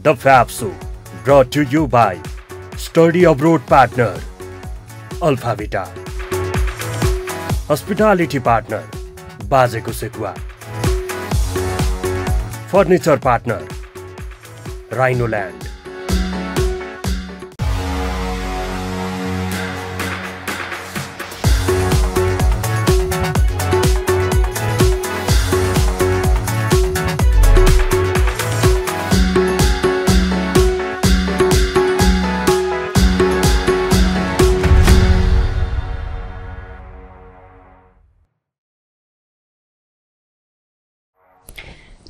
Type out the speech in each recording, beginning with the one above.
The FAB Show, brought to you by Study Abroad Partner, Alpha Vita. Hospitality Partner, Bazeko Sekua. Furniture Partner, Rhino Land.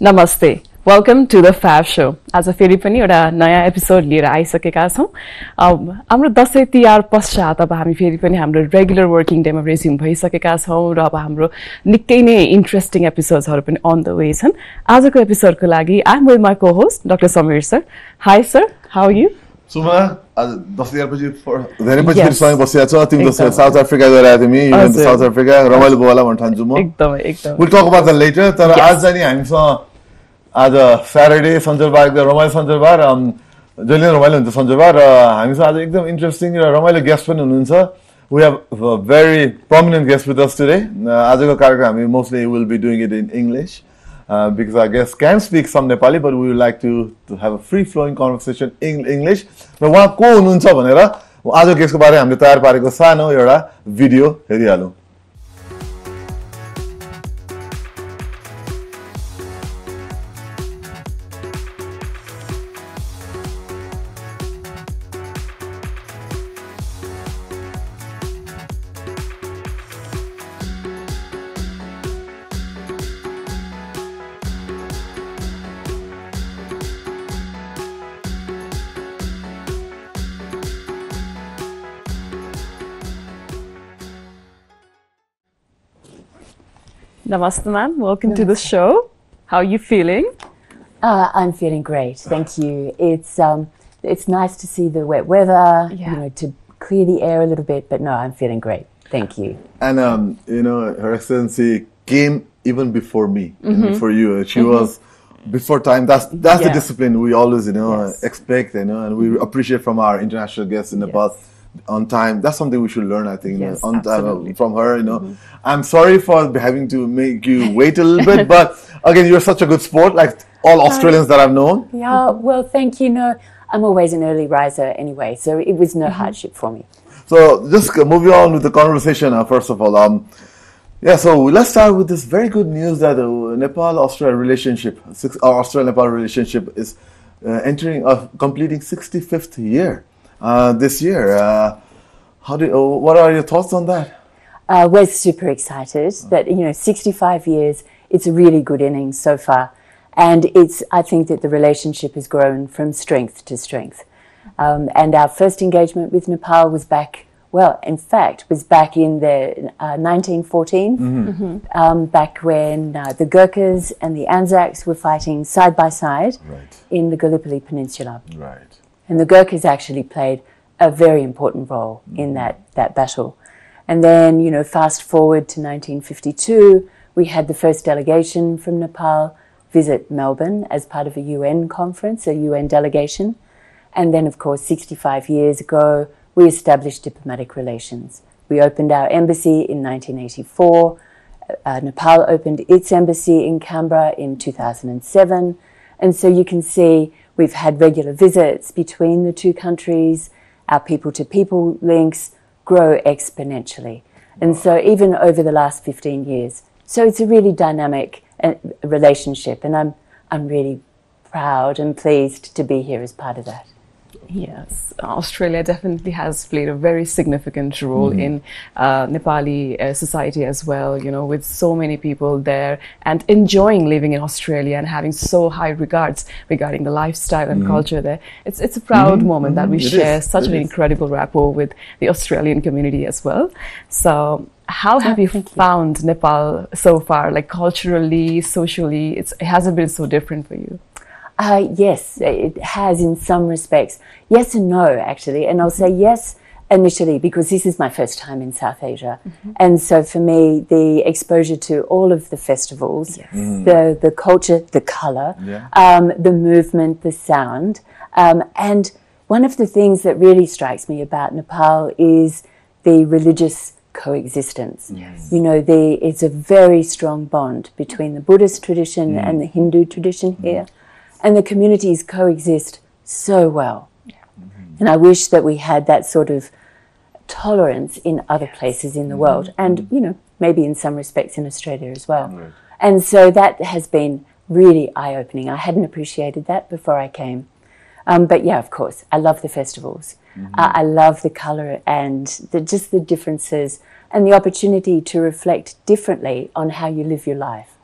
Namaste. Welcome to the FAB Show. आज फेरि पनि एउटा नयाँ episode लिएर आइसकेका छौं। हाम्रो दशैं तिहार पश्चात अब हामी फेरि पनि हाम्रो रेगुलर वर्किङ डेमा रेज्युम भइसकेका छौं र अब हाम्रो निकै नै इन्ट्रेस्टिङ एपिसोड्सहरु पनि अन द वे छन्। आजको एपिसोडको लागि I am with my co-host doctor Sameer sir. Hi sir, how are you? Suma, आज 10 तिहारपछि धेरै पछि फेरि सँगै बसिया छ। तिमी त साउथ अफ्रिका गएर आयो तिमी, यु वेन्ट टु साउथ अफ्रिका, रमाइलो भयो होला भन्ने ठान्छु म। एकदमै। Will talk about that letter. तर आज चाहिँ हामीसँग आज स्याटरडे सञ्चबार, एकदम रमाइलो सञ्चबार, जहिले रमाइलो हुन्छ सञ्चबार र हामीसँग आज एकदम इन्ट्रेस्टिङ र रमाइलो गेस्ट पनि हुनुहुन्छ। We have a very prominent guest with us today. आजको कार्यक्रम हामी mostly will be doing it in English because our guest can speak some Nepali, but we would like to have a free-flowing conversation in English. र उहाँ को हुनुहुन्छ भनेर आजको गेस्टको बारे हामीले तयार पारेको सानो एउटा video हेरिहालौँ। Namaste, ma'am. Welcome to the show. How are you feeling? I'm feeling great, thank you. It's nice to see the wet weather, you know, to clear the air a little bit. But no, I'm feeling great. Thank you. And you know, Her Excellency came even before me, before you. She was before time. That's the discipline we always expect, and we appreciate from our international guests in Nepal. On time, that's something we should learn, I think, from her. I'm sorry for having to make you wait a little bit, but again, you're such a good sport, like all Australians that I've known. Yeah, well, thank you. No, I'm always an early riser anyway, so it was no hardship for me. So just moving on with the conversation, first of all, so let's start with this very good news that the Nepal-Australia relationship, our Australia-Nepal relationship is completing 65th year. This year, what are your thoughts on that? We're super excited that 65 years. It's a really good innings so far, and I think that the relationship has grown from strength to strength. And our first engagement with Nepal was back in the 1914, back when the Gurkhas and the Anzacs were fighting side by side in the Gallipoli Peninsula. Right. And the Gurkhas actually played a very important role in that battle. And then, fast forward to 1952, we had the first delegation from Nepal visit Melbourne as part of a UN conference, a UN delegation. And then, of course, 65 years ago, we established diplomatic relations. We opened our embassy in 1984. Nepal opened its embassy in Canberra in 2007. And so you can see we've had regular visits between the two countries. Our people-to-people links grow exponentially. And so even over the last 15 years. So it's a really dynamic relationship, and I'm really proud and pleased to be here as part of that. Yes, Australia definitely has played a very significant role in Nepali society as well, with so many people there and enjoying living in Australia and having so high regards regarding the lifestyle and culture there. It's a proud moment that we share such an incredible rapport with the Australian community as well. So how have you found Nepal so far, like culturally, socially? It hasn't been so different for you? Yes, it has in some respects. Yes and no, actually. And I'll say yes initially, because this is my first time in South Asia. And so for me, the exposure to all of the festivals, the culture, the colour, the movement, the sound. And one of the things that really strikes me about Nepal is the religious coexistence. You know, it's a very strong bond between the Buddhist tradition and the Hindu tradition here. And the communities coexist so well. And I wish that we had that sort of tolerance in other places in the world, and, you know, maybe in some respects in Australia as well. And so that has been really eye-opening. I hadn't appreciated that before I came. But yeah, of course, I love the festivals. I love the colour and just the differences and the opportunity to reflect differently on how you live your life.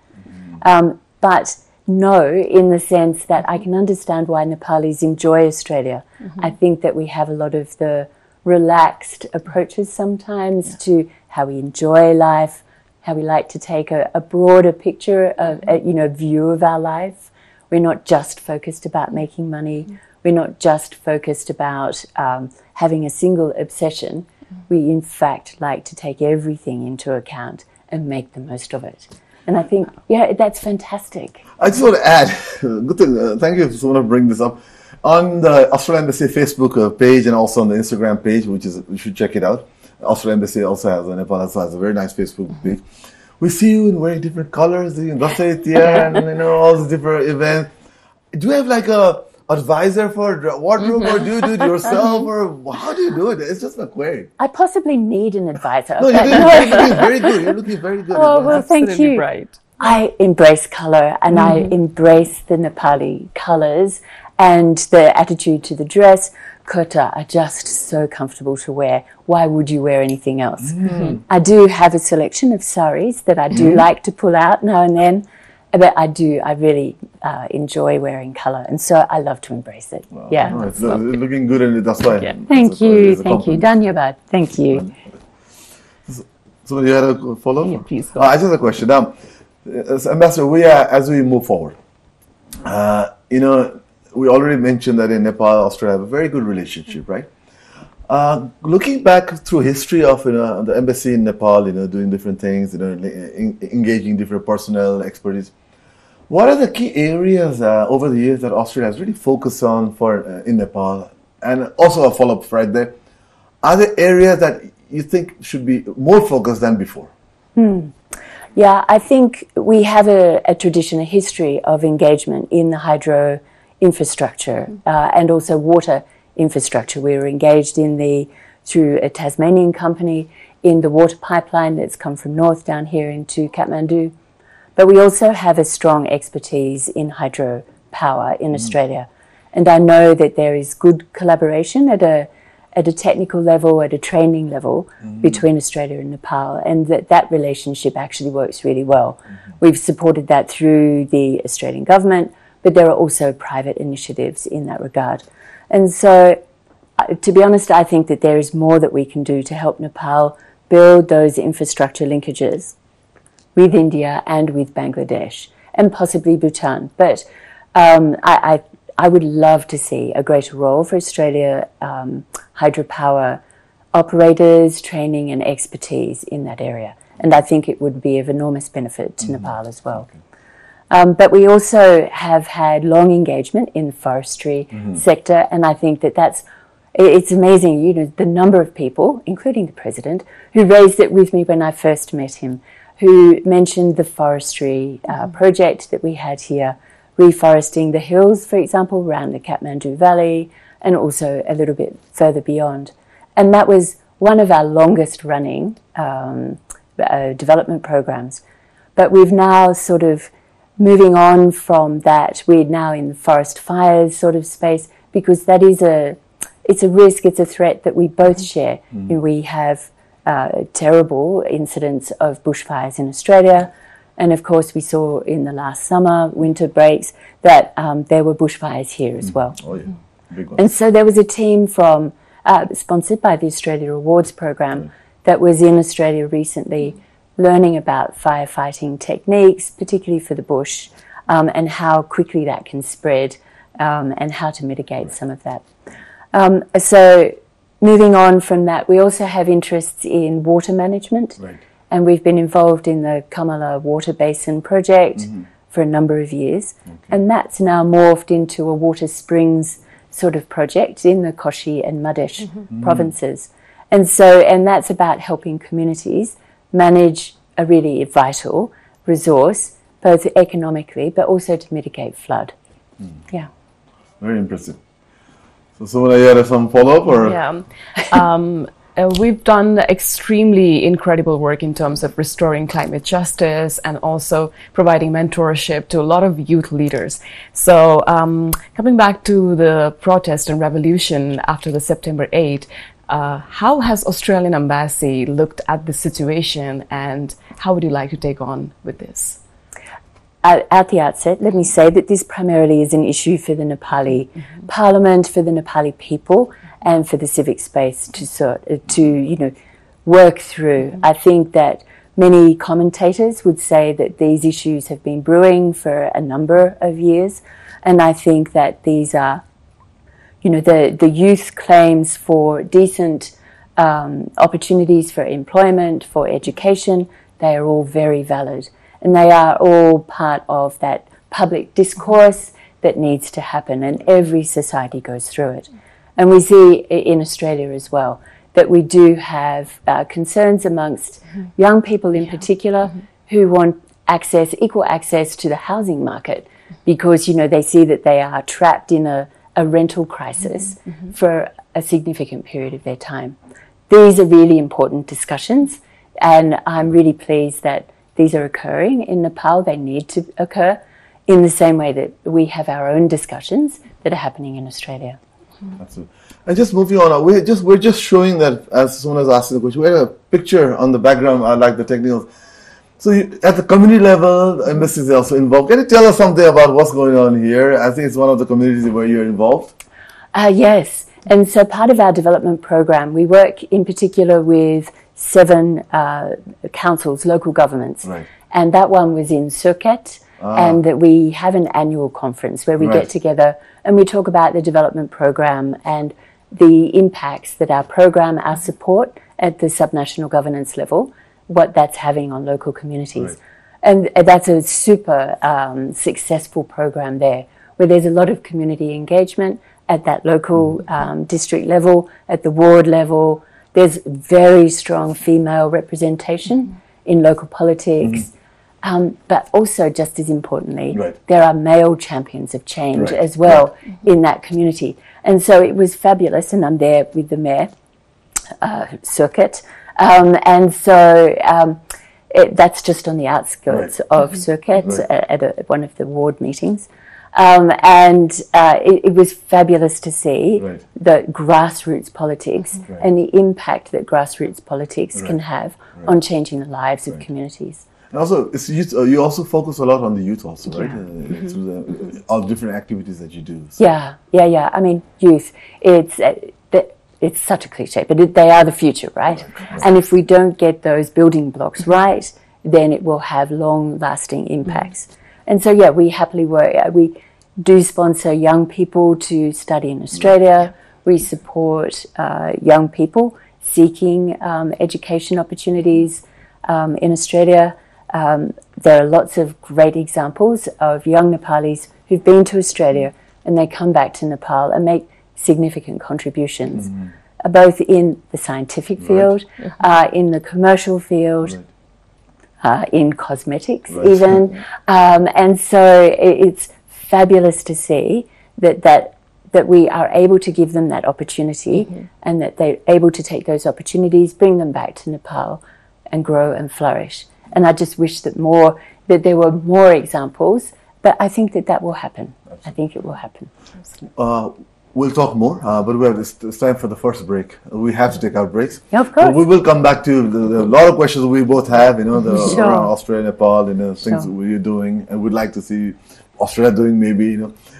But no, in the sense that I can understand why Nepalis enjoy Australia. I think that we have a lot of the relaxed approaches sometimes to how we enjoy life, how we like to take a broader picture of, you know, view of our life. We're not just focused about making money. We're not just focused about having a single obsession. We, in fact, like to take everything into account and make the most of it. And I think, yeah, that's fantastic. I just want to add, good thing, thank you for bringing this up. On the Australian Embassy Facebook page and also on the Instagram page, which is, you should check it out. Australian Embassy also has, Nepal also has a very nice Facebook page. We see you in very different colors, and you know, all the different events. Do you have like a advisor for wardrobe, or do you do it yourself, or how do you do it? It's just a query. I possibly need an advisor. No, you're looking very good. You're looking very good. Oh, well, thank you. Right. I embrace colour, and I embrace the Nepali colours and the attitude to the dress. Kurta are just so comfortable to wear. Why would you wear anything else? I do have a selection of saris that I do like to pull out now and then, but I really enjoy wearing colour, and so I love to embrace it. Wow. Yeah. No, it's looking good, and that's why. Yeah. Thank you. Dhanyabad. Thank you. So you had a follow-up? Yeah, please go. I just have a question. Ambassador, as we move forward, you know, we already mentioned that in Nepal, Australia have a very good relationship, right? Looking back through history of, you know, the embassy in Nepal, you know, doing different things, you know, engaging different personnel, expertise. What are the key areas over the years that Australia has really focused on in Nepal? And also a follow-up right there. Are there areas that you think should be more focused than before? Yeah, I think we have a tradition, a history of engagement in the hydro infrastructure and also water infrastructure. We were engaged through a Tasmanian company in the water pipeline that's come from north down here into Kathmandu. But we also have a strong expertise in hydro power in Australia. And I know that there is good collaboration at a technical level, at a training level between Australia and Nepal, and that relationship actually works really well. We've supported that through the Australian government, but there are also private initiatives in that regard. And so, to be honest, I think that there is more that we can do to help Nepal build those infrastructure linkages with India and with Bangladesh, and possibly Bhutan. But I would love to see a greater role for Australia hydropower operators, training and expertise in that area. And I think it would be of enormous benefit to Nepal as well. But we also have had long engagement in the forestry sector, and I think it's amazing, you know, the number of people, including the President, who raised it with me when I first met him, who mentioned the forestry project that we had here, reforesting the hills, for example, around the Kathmandu Valley, and also a little bit further beyond. And that was one of our longest running development programs. But we've now sort of moving on from that, we're now in the forest fires sort of space, because that is it's a risk, it's a threat that we both share. You know, we have terrible incidents of bushfires in Australia, and of course we saw in the last summer, winter breaks, that there were bushfires here as well. Oh, yeah. Big one. And so there was a team from, sponsored by the Australia Awards program, that was in Australia recently, learning about firefighting techniques, particularly for the bush, and how quickly that can spread, and how to mitigate some of that. So moving on from that, we also have interests in water management. Right. And we've been involved in the Kamala Water Basin project for a number of years. Okay. And that's now morphed into a water springs sort of project in the Koshi and Madesh provinces. And that's about helping communities manage a really vital resource, both economically, but also to mitigate flood. Yeah. Very impressive. So Sumana, you had some follow-up? Or? Yeah. We've done extremely incredible work in terms of restoring climate justice and also providing mentorship to a lot of youth leaders. So coming back to the protest and revolution after the September 8, how has Australian Embassy looked at the situation, and how would you like to take on with this? At the outset, let me say that this primarily is an issue for the Nepali Parliament, for the Nepali people, and for the civic space to work through. I think that many commentators would say that these issues have been brewing for a number of years, and I think that these are, the youth claims for decent opportunities for employment, for education, they are all very valid, and they are all part of that public discourse that needs to happen, and every society goes through it. And we see in Australia as well that we do have concerns amongst young people in particular who want equal access to the housing market because, they see that they are trapped in a rental crisis for a significant period of their time. These are really important discussions, and I'm really pleased that these are occurring in Nepal. They need to occur in the same way that we have our own discussions that are happening in Australia. Absolutely. And just moving on, we're just showing that, as someone has asked the question, we had a picture on the background, I like the technicals. So at the community level, the embassy is also involved. Can you tell us something about what's going on here? I think it's one of the communities where you're involved. Yes. And so part of our development program, we work in particular with 7 councils, local governments. Right. And that one was in Surkhet. And that we have an annual conference where we get together and we talk about the development program and the impacts that our program, our support at the subnational governance level, what that's having on local communities. Right. And that's a super successful program there, where there's a lot of community engagement at that local district level, at the ward level. There's very strong female representation in local politics. But also, just as importantly, there are male champions of change as well in that community. And so it was fabulous, and I'm there with the mayor, Surkhet. And so that's just on the outskirts of Surkhet at one of the ward meetings. And it was fabulous to see the grassroots politics and the impact that grassroots politics can have on changing the lives of communities. And also, it's youth, you also focus a lot on the youth also, right? Through all different activities that you do. So. Yeah. I mean, youth, it's such a cliche, but they are the future, right? And if we don't get those building blocks right, then it will have long-lasting impacts. And so, we happily work. We do sponsor young people to study in Australia. We support young people seeking education opportunities in Australia. There are lots of great examples of young Nepalis who've been to Australia and they come back to Nepal and make significant contributions, both in the scientific field, in the commercial field, in cosmetics even. And so it's fabulous to see that we are able to give them that opportunity and that they're able to take those opportunities, bring them back to Nepal and grow and flourish. And I just wish that there were more examples, but I think that will happen. Absolutely. I think it will happen. We'll talk more, but it's time for the first break. We have to take our breaks. Yeah, of course. But we will come back to a lot of questions we both have, around Australia, Nepal, things we're doing, and we'd like to see Australia doing maybe,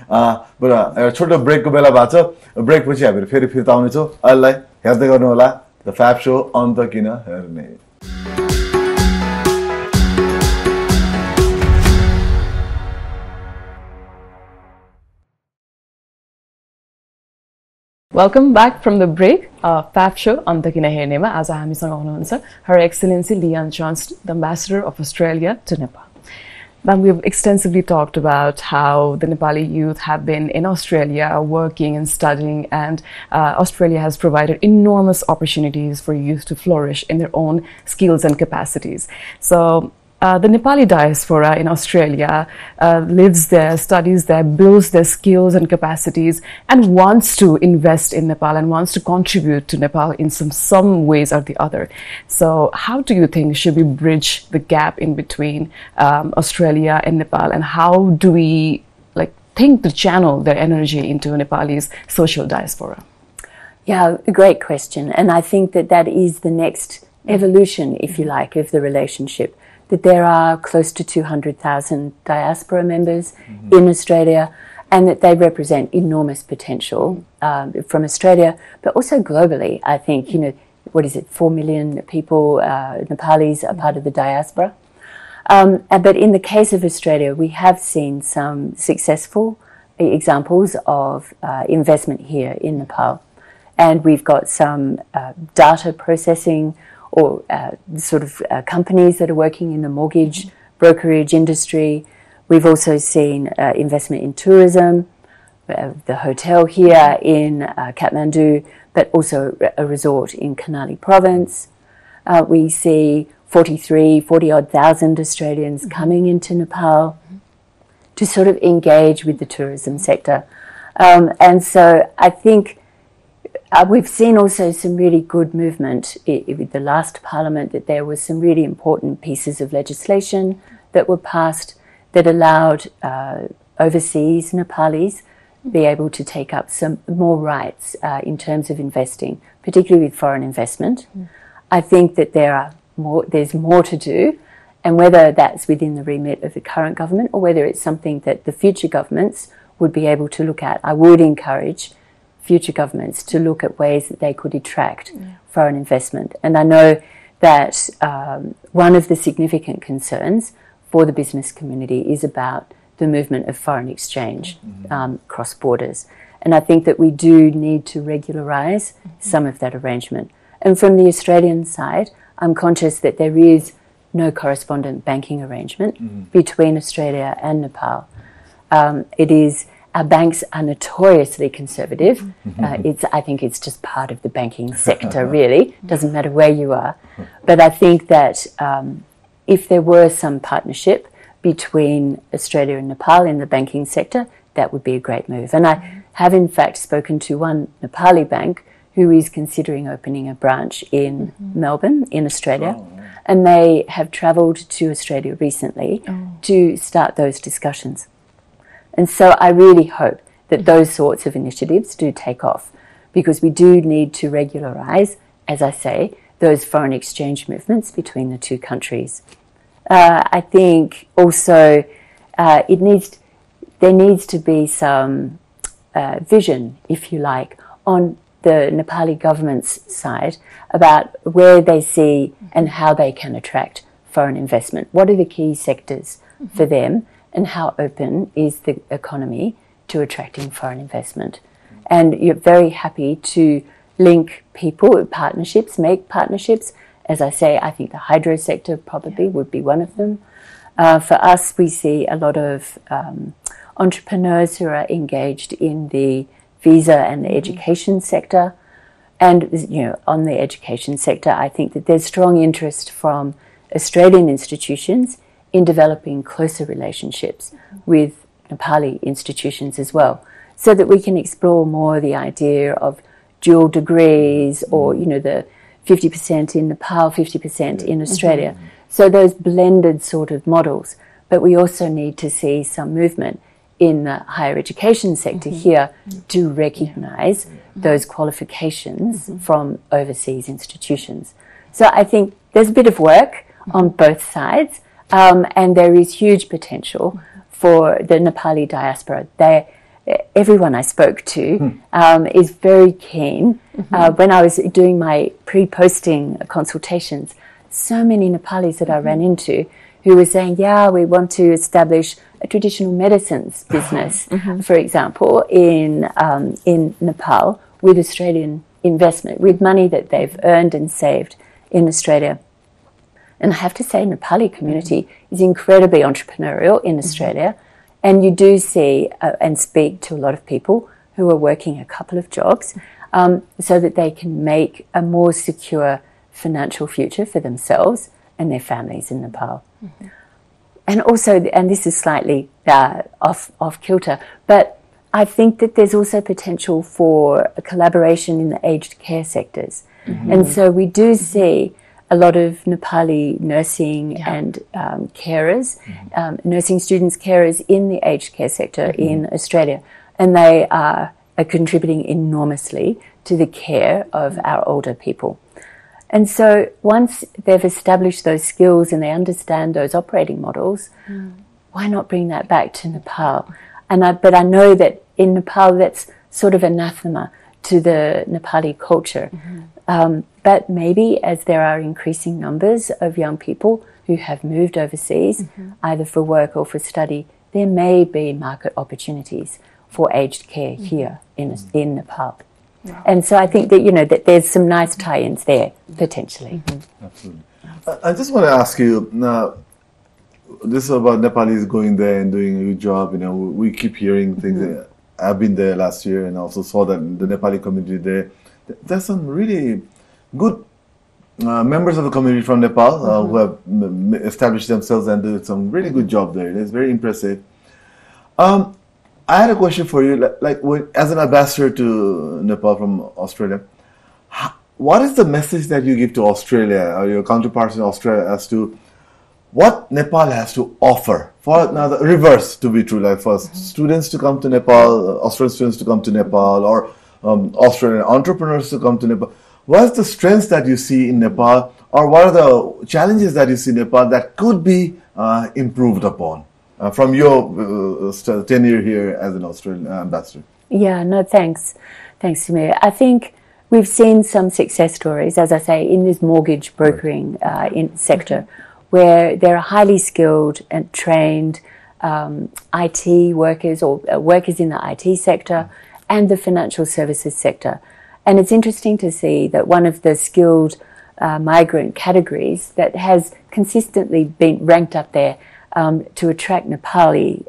But छोटो ब्रेकको बेला भएको छ ब्रेकपछि हामीहरु फेरि फिर्ता आउनेछौँ अहिले हेर्दै गर्नु होला the फ्याब show अन्त किन हेर्ने Welcome back from the break. FAB Show Anta Kina Hernema as हामीसँग हुनुहुन्छ Her Excellency Leon Johnston, the Ambassador of Australia to Nepal. Ma'am, we've extensively talked about how the Nepali youth have been in Australia working and studying, and Australia has provided enormous opportunities for youth to flourish in their own skills and capacities. So the Nepali diaspora in Australia lives there, studies there, builds their skills and capacities, and wants to invest in Nepal and wants to contribute to Nepal in some ways or the other. So how do you think should we bridge the gap in between Australia and Nepal, and how do we think to channel their energy into Nepal's social diaspora? Yeah, a great question. And I think that is the next evolution, if you like, of the relationship. That there are close to 200,000 diaspora members in Australia, and that they represent enormous potential from Australia, but also globally. I think, 4 million people, Nepalis, are part of the diaspora. But in the case of Australia, we have seen some successful examples of investment here in Nepal. And we've got some data processing or companies that are working in the mortgage brokerage industry. We've also seen investment in tourism, the hotel here in Kathmandu, but also a resort in Karnali province. We see 40-odd thousand Australians coming into Nepal to sort of engage with the tourism sector. And so I think we've seen also some really good movement with the last parliament, that there was some really important pieces of legislation that were passed that allowed overseas Nepalis be able to take up some more rights in terms of investing, particularly with foreign investment. I think that there's more to do, and whether that's within the remit of the current government or whether it's something that the future governments would be able to look at, I would encourage future governments to look at ways that they could attract foreign investment. And I know that one of the significant concerns for the business community is about the movement of foreign exchange cross borders. And I think that we do need to regularise some of that arrangement. And from the Australian side, I'm conscious that there is no correspondent banking arrangement between Australia and Nepal. Our banks are notoriously conservative. I think it's just part of the banking sector, really. Doesn't matter where you are. But I think that if there were some partnership between Australia and Nepal in the banking sector, that would be a great move. And I have, in fact, spoken to one Nepali bank who is considering opening a branch in Melbourne, in Australia. And they have travelled to Australia recently to start those discussions. And so I really hope that those sorts of initiatives do take off, because we do need to regularise, as I say, those foreign exchange movements between the two countries. I think also there needs to be some vision, if you like, on the Nepali government's side about where they see and how they can attract foreign investment. What are the key sectors for them? And how open is the economy to attracting foreign investment? And you're very happy to link people, partnerships, make partnerships. As I say, I think the hydro sector probably would be one of them. For us, we see a lot of entrepreneurs who are engaged in the visa and the education sector. And, on the education sector, I think that there's strong interest from Australian institutions in developing closer relationships with Nepali institutions as well, so that we can explore more the idea of dual degrees or, the 50% in Nepal, 50% in Australia. So those blended sort of models. But we also need to see some movement in the higher education sector here to recognise those qualifications from overseas institutions. So I think there's a bit of work on both sides. And there is huge potential for the Nepali diaspora. Everyone I spoke to is very keen. When I was doing my pre-posting consultations, so many Nepalis that I ran into who were saying, we want to establish a traditional medicines business, for example, in Nepal, with Australian investment, with money that they've earned and saved in Australia. And I have to say, Nepali community is incredibly entrepreneurial in Australia, and you do see and speak to a lot of people who are working a couple of jobs so that they can make a more secure financial future for themselves and their families in Nepal. And also, and this is slightly off kilter, but I think that there's also potential for a collaboration in the aged care sectors. And so we do see a lot of Nepali nursing and carers, nursing students, carers in the aged care sector in Australia. And they are contributing enormously to the care of our older people. And so once they've established those skills and they understand those operating models, why not bring that back to Nepal? But I know that in Nepal that's sort of anathema to the Nepali culture. But maybe as there are increasing numbers of young people who have moved overseas, either for work or for study, there may be market opportunities for aged care here in Nepal. Wow. And so I think that, that there's some nice tie-ins there, potentially. Absolutely. I just want to ask you, now, this is about Nepalis going there and doing a good job. We keep hearing things. I've been there last year and also saw that the Nepali community there. There's some really good members of the community from Nepal who have established themselves and did some really good job there. It's very impressive. I had a question for you. As an ambassador to Nepal from Australia, what is the message that you give to Australia or your counterparts in Australia as to what Nepal has to offer? For now, the reverse to be true, like for students to come to Nepal, Australian students to come to Nepal, or Australian entrepreneurs to come to Nepal. What is the strengths that you see in Nepal, or what are the challenges that you see in Nepal that could be improved upon from your tenure here as an Australian ambassador? Yeah, no, thanks. Thanks, Samir. I think we've seen some success stories, as I say, in this mortgage brokering sector, where there are highly skilled and trained IT workers or workers in the IT sector and the financial services sector. And it's interesting to see that one of the skilled migrant categories that has consistently been ranked up there to attract Nepali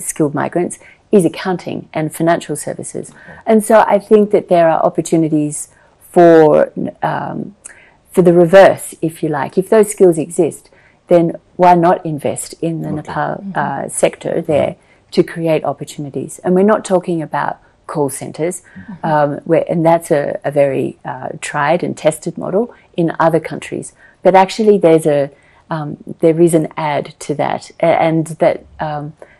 skilled migrants is accounting and financial services. And so I think that there are opportunities for the reverse, if you like. If those skills exist, then why not invest in the Nepal sector there to create opportunities? And we're not talking about call centres, and that's a very tried and tested model in other countries. But actually, there is an add to that, and that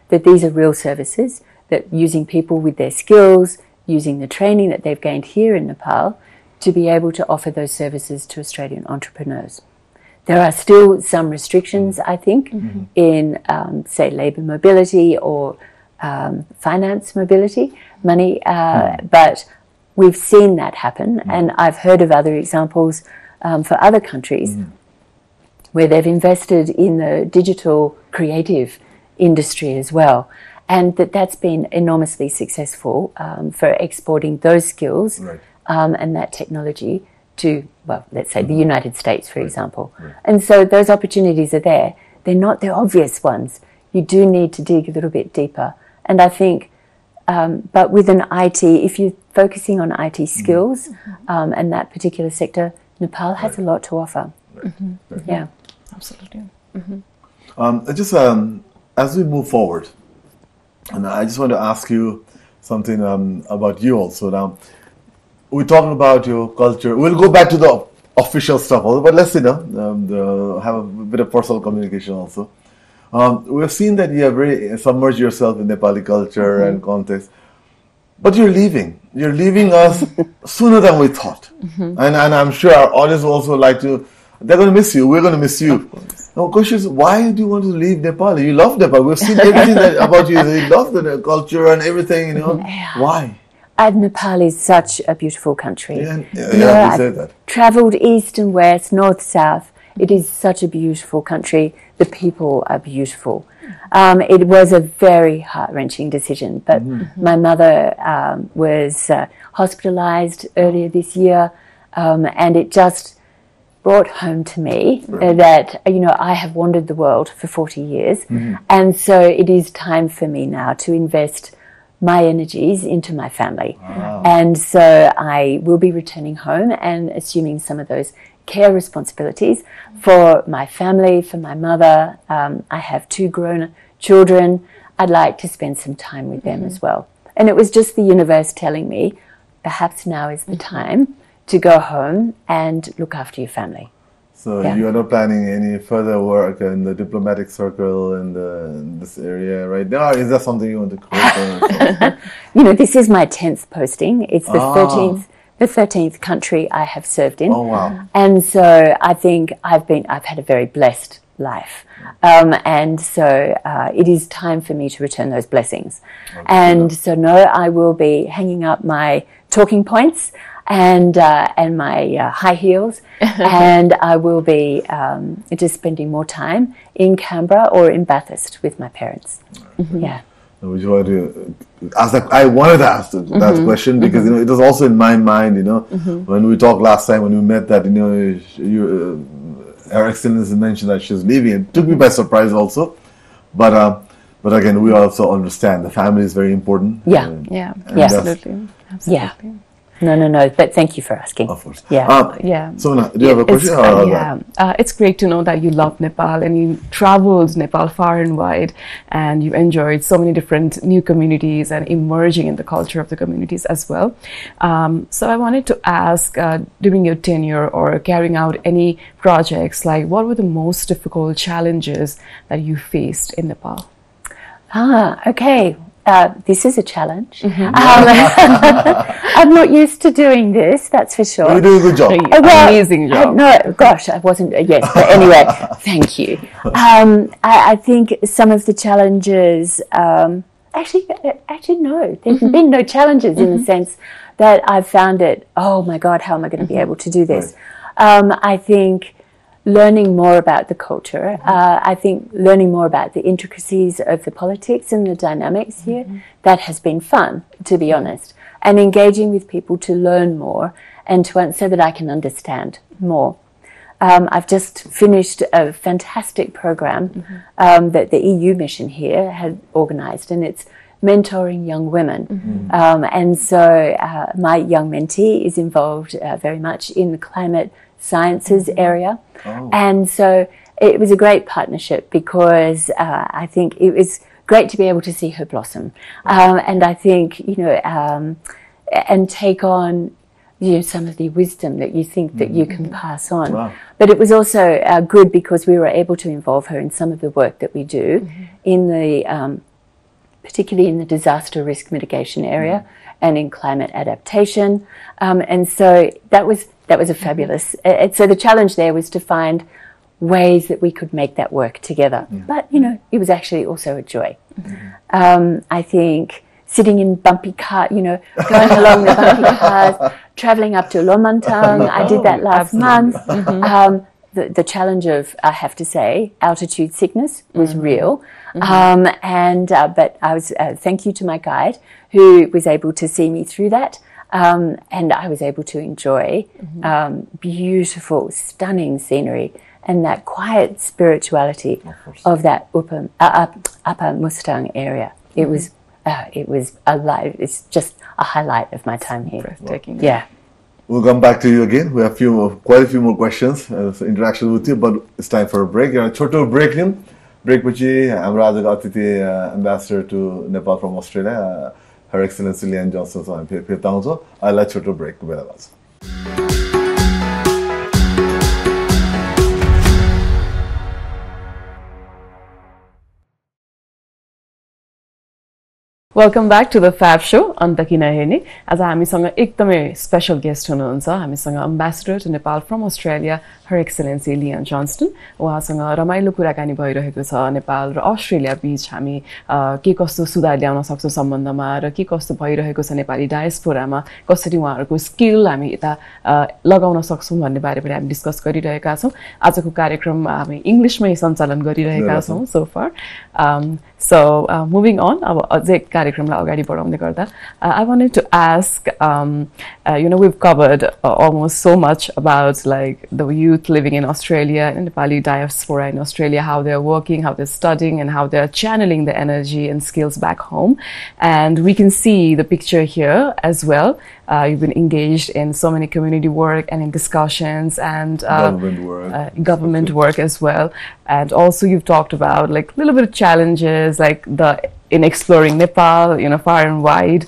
these are real services that using people with their skills, using the training that they've gained here in Nepal, to be able to offer those services to Australian entrepreneurs. There are still some restrictions, I think, in, say, labour mobility or finance mobility, money, but we've seen that happen, and I've heard of other examples for other countries where they've invested in the digital creative industry as well, and that's been enormously successful for exporting those skills and that technology to, well, let's say the United States, for example. And so those opportunities are there. They're not the obvious ones. You do need to dig a little bit deeper. And I think, but with an IT, if you're focusing on IT skills and that particular sector, Nepal has a lot to offer. Yeah. Absolutely. Just as we move forward, and I just want to ask you something about you also. Now, we're talking about your culture. We'll go back to the official stuff also, but let's have a bit of personal communication also. We've seen that you have very submerged yourself in Nepali culture and context, but you're leaving. You're leaving us sooner than we thought. And I'm sure our audience will also like to, they're going to miss you. We're going to miss you. The question is, why do you want to leave Nepal? You love Nepal. We've seen everything about you. You love the culture and everything, Why? Nepal is such a beautiful country. Yeah, you said that. Travelled east and west, north, south. It is such a beautiful country. The people are beautiful. It was a very heart-wrenching decision, but my mother was hospitalized earlier this year, and it just brought home to me that, I have wandered the world for 40 years, and so it is time for me now to invest my energies into my family. Wow. And so I will be returning home and assuming some of those care responsibilities for my family, for my mother. I have 2 grown children. I'd like to spend some time with them as well. And it was just the universe telling me, perhaps now is the time to go home and look after your family. So you are not planning any further work in the diplomatic circle in this area right now? Or is that something you want to create? This is my 10th posting. It's the 13th country I have served in. Oh, wow. And so I think I've had a very blessed life. And so it is time for me to return those blessings. Okay. And so I will be hanging up my talking points and my high heels, and I will be just spending more time in Canberra or in Bathurst with my parents. Yeah. Which I wanted to ask that question because it was also in my mind. When we talked last time when we met, that Her Excellency mentioned that she was leaving. It took me by surprise also, but again, we also understand the family is very important. Yeah, absolutely. Yeah. No. But thank you for asking. Of course. Yeah. Sumana, do you have a question? It's great to know that you love Nepal and you traveled Nepal far and wide, and you enjoyed so many different new communities and emerging in the culture of the communities as well. So I wanted to ask, during your tenure or carrying out any projects, what were the most difficult challenges that you faced in Nepal? Okay. This is a challenge. I'm not used to doing this, that's for sure. You do a good job. Amazing job. No, gosh, I wasn't. Yes, but anyway, thank you. I think some of the challenges, actually, no. There's been no challenges in the sense that I've found it, oh my God, how am I going to be able to do this? Right. I think learning more about the culture. I think learning more about the intricacies of the politics and the dynamics here, that has been fun, to be honest. And engaging with people to learn more and so that I can understand more. I've just finished a fantastic program that the EU mission here had organised, and it's mentoring young women. And so my young mentee is involved very much in the climate sciences area. And so it was a great partnership because I think it was great to be able to see her blossom. And I think, and take on some of the wisdom that you think that you can pass on. Wow. But it was also good because we were able to involve her in some of the work that we do in the, particularly in the disaster risk mitigation area and in climate adaptation. And so that was a fabulous. So the challenge there was to find ways that we could make that work together. But it was actually also a joy. I think sitting in bumpy car, going along the bumpy cars, traveling up to Lomantang. I did that last month. The challenge of, I have to say, altitude sickness was real. But I was thank you to my guide who was able to see me through that. And I was able to enjoy beautiful, stunning scenery and that quiet spirituality of that Upper Mustang area. It was alive. It's just a highlight of my time here. Breathtaking. Yeah. We'll come back to you again. We have quite a few more questions, interaction with you, but it's time for a break. You're a छोटो break लियौं. Break पछि हाम्रो आजको अतिथि ambassador to Nepal from Australia, Her Excellency Lian Johnson सँग हामी फेरि आउँछौँ. अहिले छोटो ब्रेकको बेला भएको छ. Welcome back to the FAB Show. Anta kina herne. आज हामीसँग एकदमै स्पेशल गेस्ट हुनुहुन्छ. हामीसँग ambassador to Nepal from Australia her excellency Leanne Johnson. उहाँसँग रमाइलो कुराकानी भइरहेको छ. नेपाल र अस्ट्रेलिया बीच हामी के कस्तो सुधार ल्याउन सक्छौं सम्बन्धमा र के कस्तो भइरहेको छ नेपाली डायस्पोरामा, कसरी उहाँहरूको स्किल हामी यता लगाउन सक्छौं भन्ने बारे पनि हामी डिस्कस गरिरहेका छौं. आजको कार्यक्रम हामी इंग्लिशमै सञ्चालन गरिरहेका छौं so far. So moving on, अब अझै कार्यक्रमलाई अगाडि बढाउँदै गर्दा I wanted to ask, we've covered almost so much about like the youth living in Australia and Nepali diaspora in Australia, how they're working, how they're studying, and how they're channeling the energy and skills back home. And we can see the picture here as well. You've been engaged in so many community work and in discussions and government work as well. And also you've talked about like a little bit of challenges like in exploring Nepal, far and wide.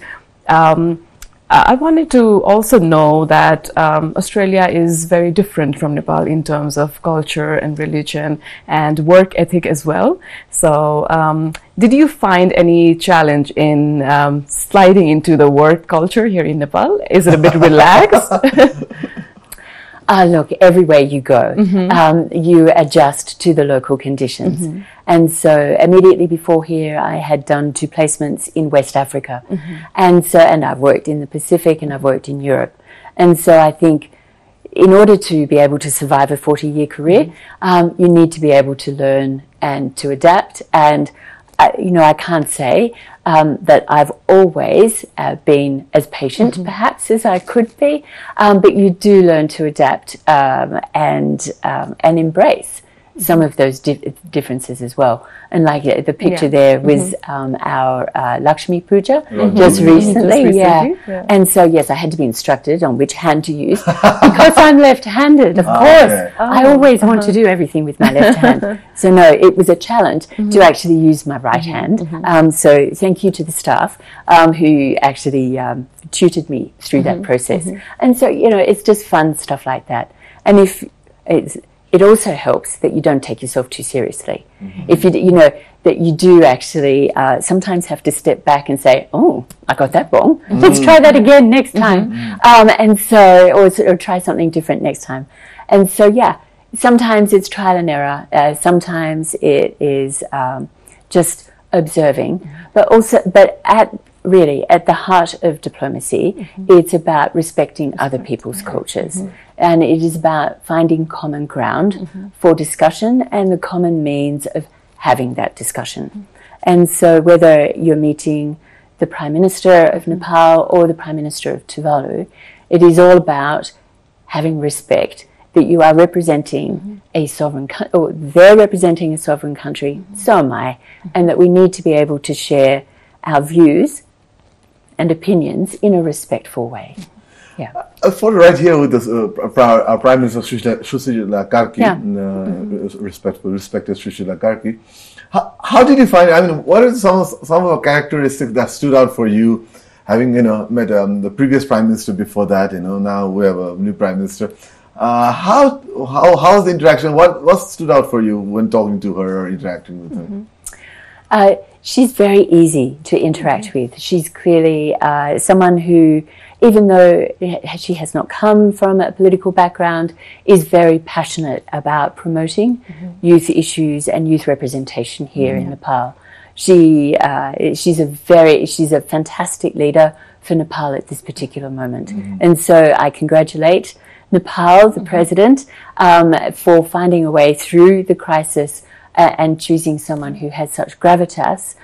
I wanted to also know that Australia is very different from Nepal in terms of culture and religion and work ethic as well. So did you find any challenge in sliding into the work culture here in Nepal? Is it a bit relaxed? Look, everywhere you go, you adjust to the local conditions. And so immediately before here, I had done 2 placements in West Africa. And I've worked in the Pacific and I've worked in Europe. And so I think in order to be able to survive a 40-year career, you need to be able to learn and to adapt. And I can't say that I've always been as patient, perhaps, as I could be, but you do learn to adapt and embrace some of those differences as well. And like the picture there was our Lakshmi Puja just recently. Yeah. And so, yes, I had to be instructed on which hand to use because I'm left-handed, of course. I always want to do everything with my left hand. So, no, it was a challenge to actually use my right hand. So thank you to the staff who actually tutored me through that process. And so, it's just fun stuff like that. And it also helps that you don't take yourself too seriously. If that you do actually sometimes have to step back and say, oh, I got that wrong. Let's try that again next time. And so, or try something different next time. And so, yeah, sometimes it's trial and error. Sometimes it is just observing. But at the heart of diplomacy, it's about respecting other people's cultures. And it is about finding common ground for discussion and the common means of having that discussion. And so whether you're meeting the Prime Minister of Nepal or the Prime Minister of Tuvalu, it is all about having respect that you are representing a sovereign country, or they're representing a sovereign country, so am I, and that we need to be able to share our views and opinions in a respectful way. Yeah. For right here with this, our Prime Minister Srijana respected Srijana Karki. How did you find? I mean, what are some of the characteristics that stood out for you, having met the previous Prime Minister before that? Now we have a new Prime Minister. How's the interaction? What stood out for you when talking to her or interacting with her? She's very easy to interact with. She's clearly someone who, even though she has not come from a political background, is very passionate about promoting youth issues and youth representation here in Nepal. She's a fantastic leader for Nepal at this particular moment. And so I congratulate Nepal, the president, for finding a way through the crisis and choosing someone who has such gravitas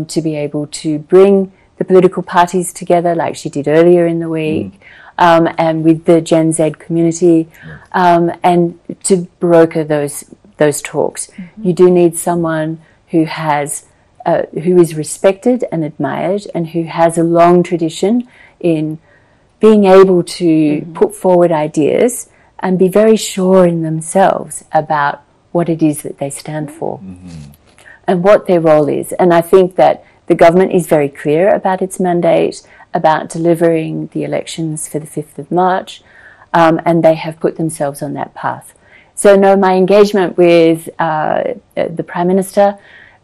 to be able to bring the political parties together like she did earlier in the week, and with the Gen Z community, and to broker those talks. You do need someone who is respected and admired and who has a long tradition in being able to put forward ideas and be very sure in themselves about what it is that they stand for and what their role is. And I think that the government is very clear about its mandate, about delivering the elections for the 5th of March, and they have put themselves on that path. So no, my engagement with the Prime Minister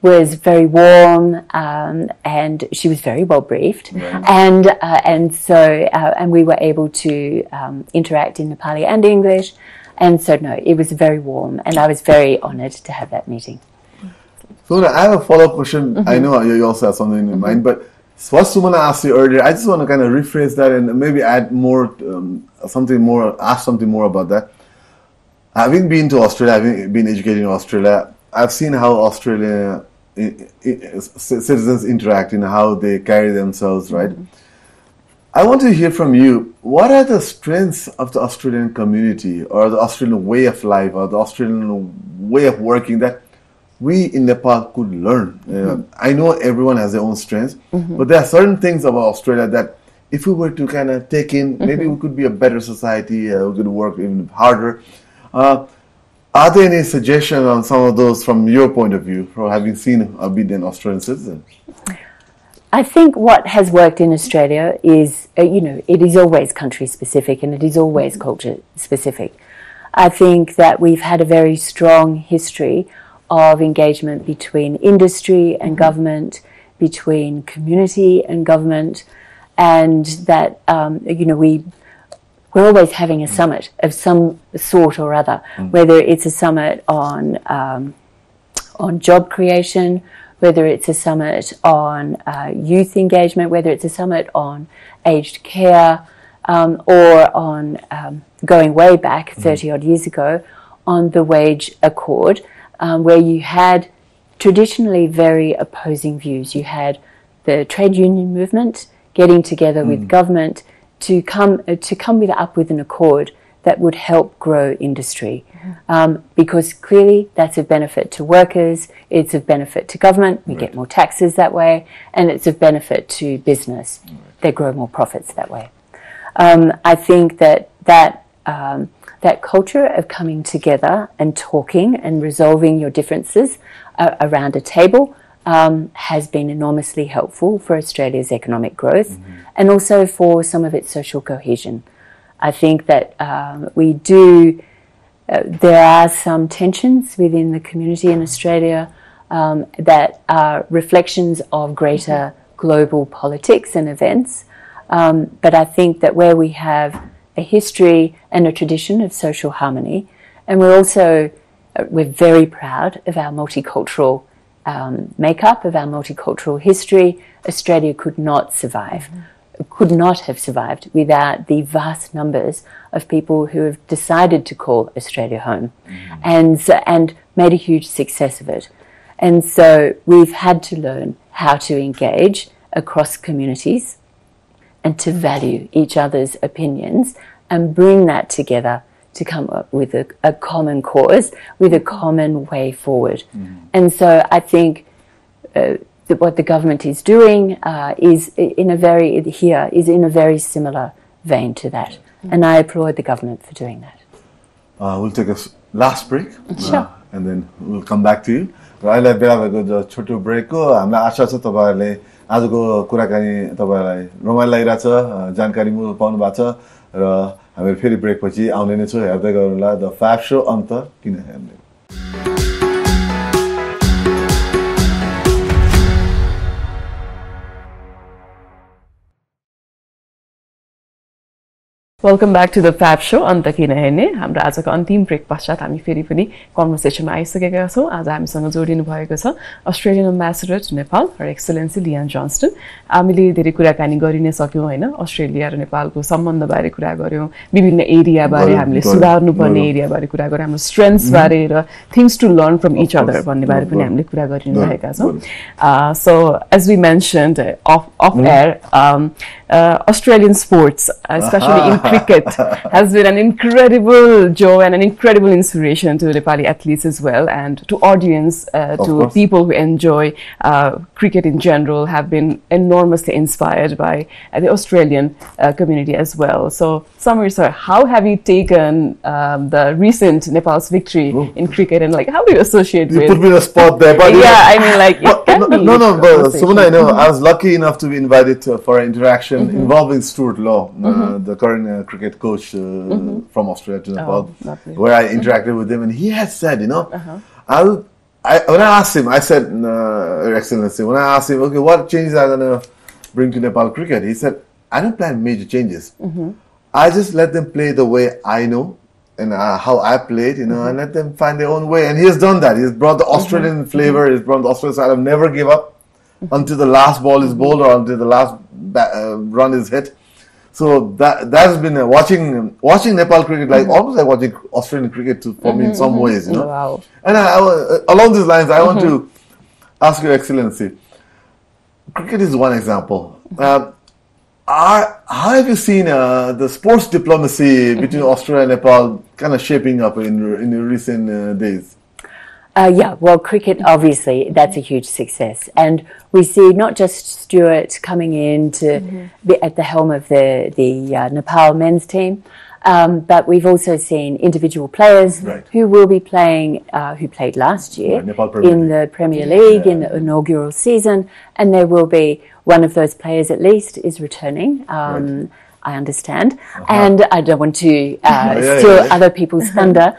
was very warm, and she was very well briefed, and we were able to interact in Nepali and English, and so no, it was very warm, and I was very honoured to have that meeting. So I have a follow-up question. I know you also have something in mind, but what Sumana asked you earlier, I just want to kind of rephrase that and maybe add more, ask something more about that. Having been to Australia, having been educated in Australia, I've seen how Australia citizens interact and how they carry themselves, right? I want to hear from you, what are the strengths of the Australian community or the Australian way of life or the Australian way of working that we in Nepal could learn? I know everyone has their own strengths, but there are certain things about Australia that if we were to kind of take in, maybe we could be a better society, we could work even harder. Are there any suggestions on some of those from your point of view, from having seen or been an Australian citizen? I think what has worked in Australia is, it is always country specific and it is always culture specific. I think that we've had a very strong history of engagement between industry and government, between community and government, and that, we're always having a summit of some sort or other, whether it's a summit on job creation, whether it's a summit on youth engagement, whether it's a summit on aged care, or on going way back 30 odd years ago on the wage accord, where you had traditionally very opposing views. You had the trade union movement getting together with government to come up with an accord that would help industry industry, because clearly that's of benefit to workers, it's of benefit to government, we get more taxes that way, and it's of benefit to business, they grow more profits that way. I think that culture of coming together and talking and resolving your differences around a table has been enormously helpful for Australia's economic growth and also for some of its social cohesion. I think that there are some tensions within the community in Australia that are reflections of greater global politics and events. But I think that where we have a history and a tradition of social harmony, and we're very proud of our multicultural makeup, of our multicultural history, Australia could not have survived without the vast numbers of people who have decided to call Australia home and made a huge success of it. And so we've had to learn how to engage across communities and to value each other's opinions and bring that together to come up with a common cause, with a common way forward. And so I think what the government is doing is in a very similar vein to that. And I applaud the government for doing that. We'll take a last break, sure. And then we'll come back to you. अहिले बेला भएको छोटो ब्रेकको हामीलाई आशा छ तपाईहरुले आजको कुराकानी तपाईहरुलाई रमाइलो लागिरहेछ, जानकारी पाउनु भएको छ र हामी फेरि ब्रेक पछि आउने नै छौं। हेर्दै गर्नुला द फ्याब शो अन्त किन हेर्ने। Welcome back to the FAB Show. Anta kina herne हाम्रो आजको अन्तिम ब्रेक पश्चात हामी फेरि पनि कन्भर्सेसनमा आइसकेका छौं। आज हामीसँग जोडिनु भएको छ Australian ambassador to Nepal her excellency Leanne Johnston. हामीले धेरै कुराकानी गरिनै सक्यौं हैन, अस्ट्रेलिया र नेपालको सम्बन्ध बारे कुरा गर्यौं, विभिन्न एरिया बारे हामीले सुधार्नु पर्ने एरिया बारे कुरा गर्यौं, हाम्रो स्ट्रेन्थ्स बारे र things to learn from each other भन्ने बारे पनि हामीले कुरा गरिरहेका छौं। So as we mentioned off air, Australian sports, especially in cricket, has been an incredible joy and an incredible inspiration to Nepali athletes as well, and to audience, to people who enjoy cricket in general, have been enormously inspired by the Australian community as well. So, Samir sir, how have you taken the recent Nepal's victory in cricket, and how do you associate with? You put me in a spot there, but I mean, but Sumana, I was lucky enough to be invited for an interaction involving Stuart Law, the current cricket coach from Australia to Nepal, where I interacted with him, and he had said, when I asked him, I said, Your Excellency, when I asked him, okay, what changes are going to bring to Nepal cricket? He said, I don't plan major changes. I just let them play the way I know and how I played, and let them find their own way. And he has done that. He has brought the Australian flavor. He's brought the Australian side of never give up until the last ball is bowled or until the last run is hit. So that has been watching Nepal cricket almost like watching Australian cricket for me in some ways, Wow. And along these lines, I want to ask Your Excellency. Cricket is one example. How have you seen the sports diplomacy between Australia and Nepal kind of shaping up in recent days? Well, cricket, obviously, that's a huge success. And we see not just Stuart coming in to be at the helm of the Nepal men's team, but we've also seen individual players who will be playing, who played last year in the Premier League in the inaugural season, and there will be one of those players at least is returning. I understand, and I don't want to steal other people's thunder.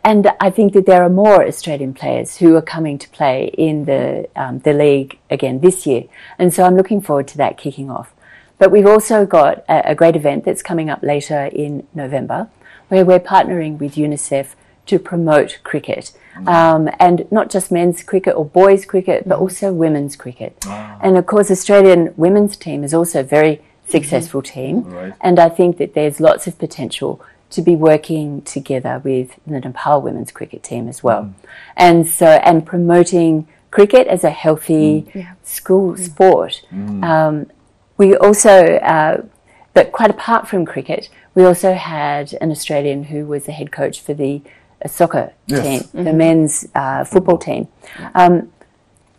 And I think that there are more Australian players who are coming to play in the league again this year, and so I'm looking forward to that kicking off. But we've also got a great event that's coming up later in November, where we're partnering with UNICEF to promote cricket, and not just men's cricket or boys' cricket, but also women's cricket. And of course, Australian women's team is also very successful team, and I think that there's lots of potential to be working together with the Nepal women's cricket team as well, and promoting cricket as a healthy school sport. We also, but quite apart from cricket, we also had an Australian who was the head coach for the soccer team, the men's football team.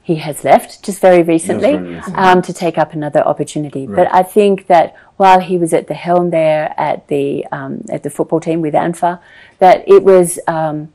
He has left just very recently to take up another opportunity. But I think that while he was at the helm there at the football team with ANFA, that it was an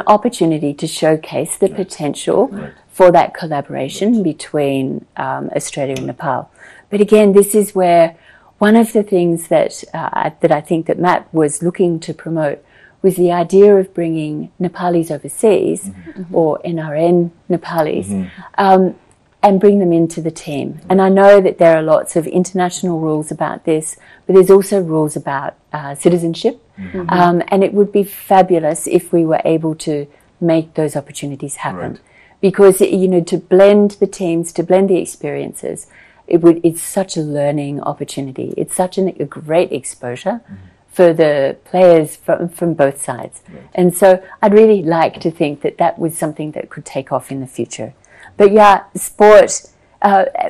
opportunity to showcase the potential for that collaboration between Australia and Nepal. But again, this is where one of the things that I think that Matt was looking to promote was the idea of bringing Nepalis overseas, or NRN Nepalis, and bring them into the team. And I know that there are lots of international rules about this, but there's also rules about citizenship. And it would be fabulous if we were able to make those opportunities happen. Because, to blend the teams, to blend the experiences, it's such a learning opportunity. It's such a great exposure for the players from both sides. And so I'd really like to think that that was something that could take off in the future. But sport,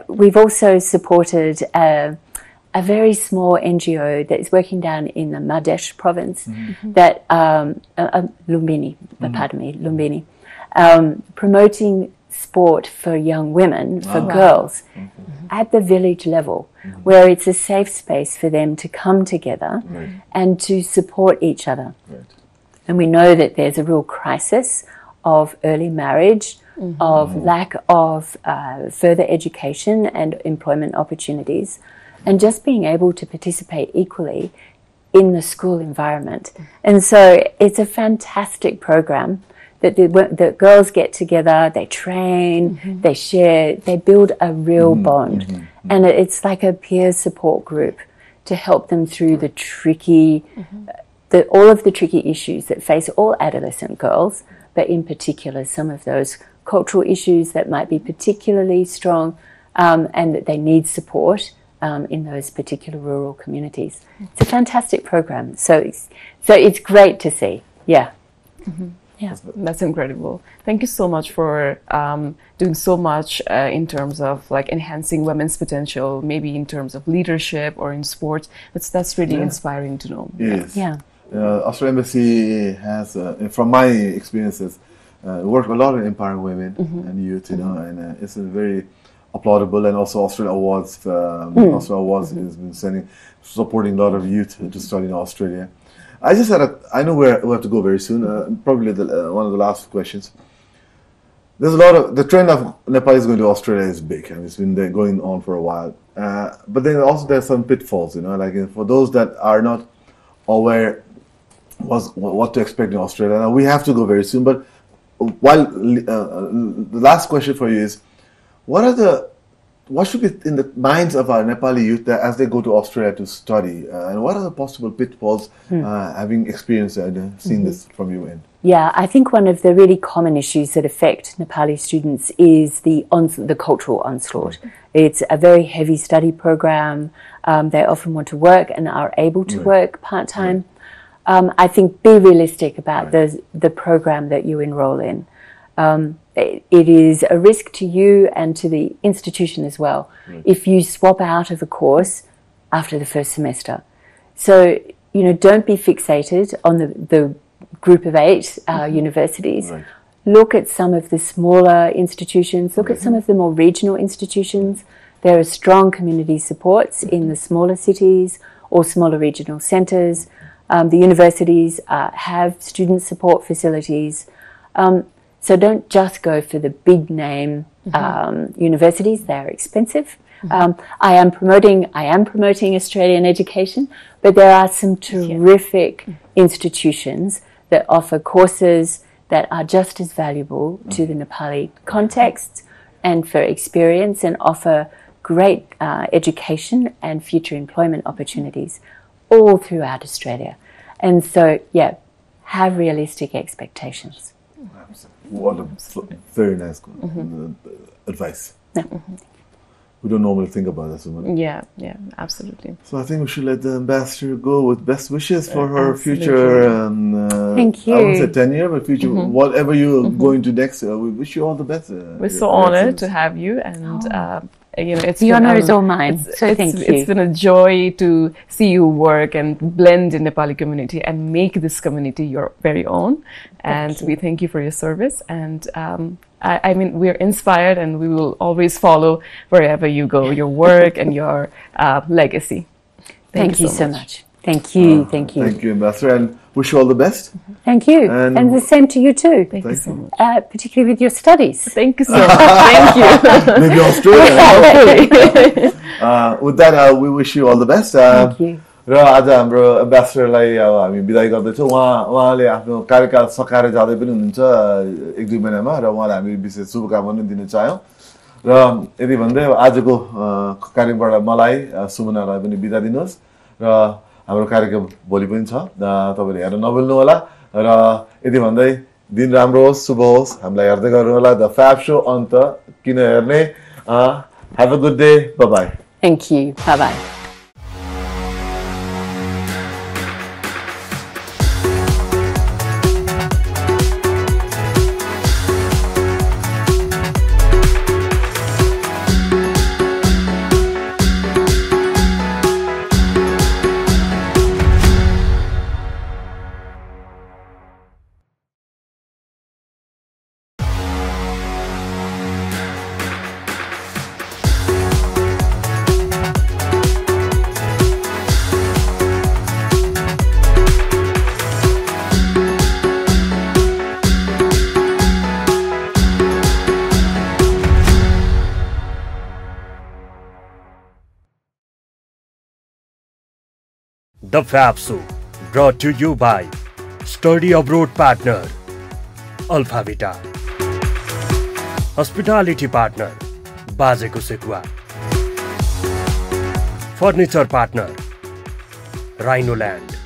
we've also supported a very small NGO that is working down in the Madhesh province, that Lumbini, Lumbini, promoting sport for young women, for girls, at the village level, where it's a safe space for them to come together and to support each other. And we know that there's a real crisis of early marriage, of lack of further education and employment opportunities, and just being able to participate equally in the school environment. And so it's a fantastic program that the girls get together, they train, they share, they build a real bond. And it's like a peer support group to help them through the tricky, all of the tricky issues that face all adolescent girls, but in particular some of those cultural issues that might be particularly strong, and that they need support in those particular rural communities. It's a fantastic program. So it's great to see. Yeah. That's incredible. Thank you so much for doing so much in terms of enhancing women's potential, maybe in terms of leadership or in sports. That's really inspiring to know. Yes. Australian Embassy has, from my experiences, worked a lot on empowering women and youth, and it's a very applaudable, and also Australia Awards. Australia Awards has been supporting a lot of youth to study in Australia. I just I know we have to go very soon. Probably one of the last questions. There's the trend of Nepalese going to Australia is big, and it's been going on for a while. But then also there's some pitfalls, for those that are not aware what to expect in Australia. Now we have to go very soon, but while the last question for you is, what should be in the minds of our Nepali youth as they go to Australia to study, and what are the possible pitfalls, having experienced and seen this from your end? Yeah, I think one of the really common issues that affect Nepali students is the cultural onslaught. It's a very heavy study program. They often want to work and are able to work part-time. I think be realistic about the program that you enroll in. It is a risk to you and to the institution as well if you swap out of a course after the first semester. So, don't be fixated on the group of 8 universities. Look at some of the smaller institutions, look at some of the more regional institutions. There are strong community supports in the smaller cities or smaller regional centres. The universities have student support facilities. So don't just go for the big name universities. They're expensive. I am promoting Australian education, but there are some terrific institutions that offer courses that are just as valuable to the Nepali context and for experience, and offer great education and future employment opportunities all throughout Australia. And so, have realistic expectations. What a very nice advice. We don't normally think about that so much. Yeah, absolutely. So I think we should let the ambassador go with best wishes for her future. Thank you. I won't say tenure, but future, whatever you're going to next. We wish you all the best. We're so honored to have you, and the honor is all mine. So thank you. It's been a joy to see you work and blend in Nepali community and make this community your very own. And we thank you for your service. And I mean, we're inspired, and we will always follow wherever you go, your work and your legacy. Thank you so much. Thank you. Thank you. Thank you, Ambassador, and wish you all the best. Thank you. And the same to you too. Thank you so much. Particularly with your studies. Thank you so much. Thank you. Maybe Australia. With that, we wish you all the best. Thank you. र आज हाम्रो एम्बेसडरलाई हामी बिदाई गर्दैछौँ। उहाँले आफ्नो कार्यकाल सकाएर जाँदै पनि हुनुहुन्छ 1-2 महिनामा, र उहाँलाई हामी विशेष शुभकामना दिन चाह्यौँ। र यदि भन्दै आजको कार्यक्रमबाट मलाई सुमनालाई पनि बिदा दिनुहोस्, र हाम्रो कार्यक्रम भोलि पनि छ, तपाईले हेर्न नभुल्नु होला। र यदि भन्दै दिन राम्रो होस्, शुभ होस्, हामीलाई हेर्दै गर्नु होला। द फ्याब शो अन्त किन हेर्ने। Have a good day. Bye bye. Thank you. Bye bye. The FAB Show, brought to you by Study Abroad Partner, Alpha Vita. Hospitality Partner, Bazeko Sekwa. Furniture Partner, Rhino Land.